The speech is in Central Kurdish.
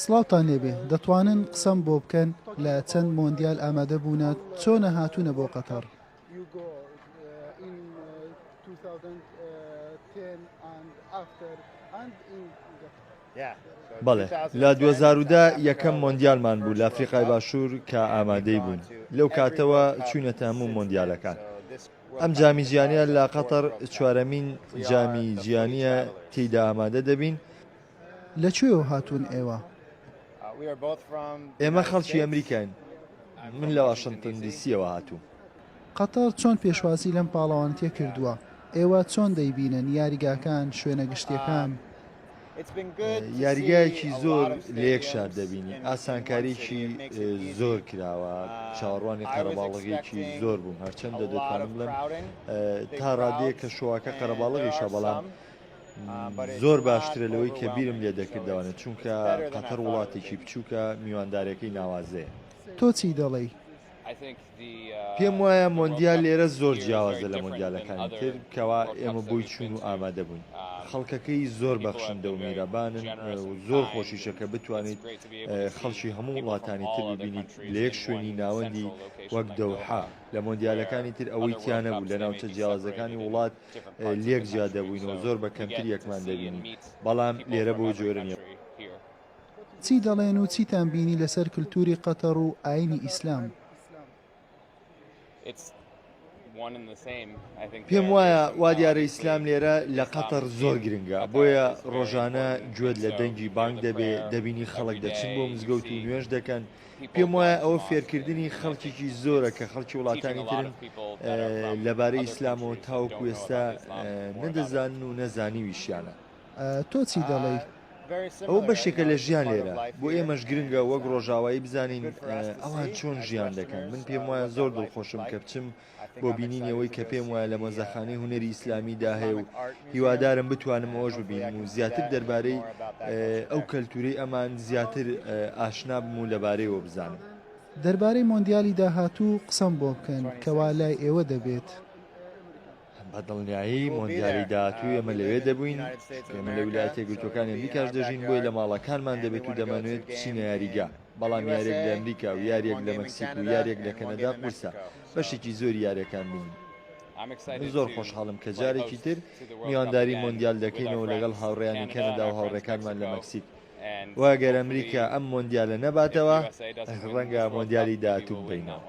سڵاوتان لێبێ دەتوانن قسەم بۆ بکەن لە چەند مۆندیال ئامادە بوونە چۆنە هاتوونە بۆ قەتەر. بەڵێ لە 2010 یەکەم مۆندیالمان بوو لە ئەفریقای باشوور کە ئامادەی بوون لەو کاتەوە چوونەتە هەموو مۆندیالەکان. ئەم جامی جیهانیە لە قەتەر چوارەمین جامی جیهانیە تێیدا ئامادە دەبین. لەکوێوە هاتوون ئێوە؟ ئێمە خەڵکی ئەمریکاین، من لە واشنگتن دیسیەوە هاتووم. قەتەر چۆن پێشوازی لەم پاڵەوانتیە کردووە؟ ئێوە چۆن دەیبینن یاریگاکان شوێنە گشتیەکان؟ یاریگایەکی زۆر لە یەک شار دەبینی، ئاسانکاریکی زۆر کراوە، چاوەڕوانی قەرەباڵغێکی زۆر بووم، هەرچەندە دەتوانم بڵێم تا ڕادەیە کە شۆوەکە قەرەباڵغیشە، بەڵام زۆر باشترە لەوەی کە بیرم لێ دەکردەوەنە، چونکە قەتەر وڵاتێکی بچووکە میواندارەکەی ناوازەیە. تۆ چی دەڵێی؟ پێم وایە مۆندیال لێرە زۆر جیاوازە لە مۆندیالەکانی تر کەوا ئێمە بۆی چوون و ئامادە بووین. خەڵکەکەی زۆر بەخشندە و میرەبانن و زۆر خۆشیشە کە بتوانیت خەڵکی هەموو وڵاتانی تر ببینیت لە یەک شوێنی ناوەندی وەک دەوحا. لە مۆندیالەکانی تر ئەوەی تیانە بوو لە ناوچە جیاوازەکانی وڵات لێک جیا دەبووینەوە زۆر بە کەمتر یەکمان دەبینی، بەڵام لێرە بۆ جۆرە نیە. چی دەڵێن و چیتان بینی لەسەر کللتوری قەتەر و ئاینی ئیسلام؟ پێم وایە وا دیارە ئیسلام لێرە لە قەتەر زۆر گرنگە، بۆیە ڕۆژانە گوێت لە دەنگی بانگ دەبێ، دەبینی خەڵک دەچن بۆ مزگەوت و نوێژ دەکەن. پێم وایە ئەوە فێرکردنی خەڵکێکی زۆرە کە خەڵکی وڵاتانی ترن لەبارەی ئیسلامەوە تاوەکو ئێستا نەدەزانن و نەزانی ویشیانە. تۆ چی دەڵێی؟ ئەو بەشێکە لە ژیان لێرە، بۆ ئێمەش گرنگە وەک ڕۆژاوایی بزانین ئەوان چۆن ژیان دەکەن. من پێم وایە زۆر دڵخۆشم کە بچم بۆ بینینەوەی کە پێم وایە لە مۆزەخانەی هونەری ئیسلامیدا هەیە و هیوادارم بتوانم ئەوەش ببینم و زیاتر دەربارەی ئەو کەلتوری ئەمان زیاتر ئاشنا بم و لەبارەیەوە بزانم. دەربارەی مۆندیالی داهاتوو قسەم بۆ بکەن کەوا لای ئێوە دەبێت. بە دڵنیایی مۆندیالی داهاتوو ئێمە لەوێ دەبووین، ئێمە لە ویلایەتە یەکگرتووەکانی ئەمریکاش دەژین، بۆی لە ماڵەکانمان دەبێت و دەمانوێت بچینە یاریگا، بەڵام یارێک لە ئەمریکا و یاریەک لە مەکسیک و یاریەک لە کەنەدا قورسە بەشێکی زۆری یاریەکان بینین. زۆر خۆشحاڵم کە جارێکی تر میوانداری مۆندیال دەکەینەوە لەگەڵ هاوڕێیانی کەنەدا و هاوڕێکانمان لە مەکسیک. واگەر ئەمریکا ئەم مۆندیالە نەباتەوە ڕەنگە مۆندیالی داهاتوو بینەوە.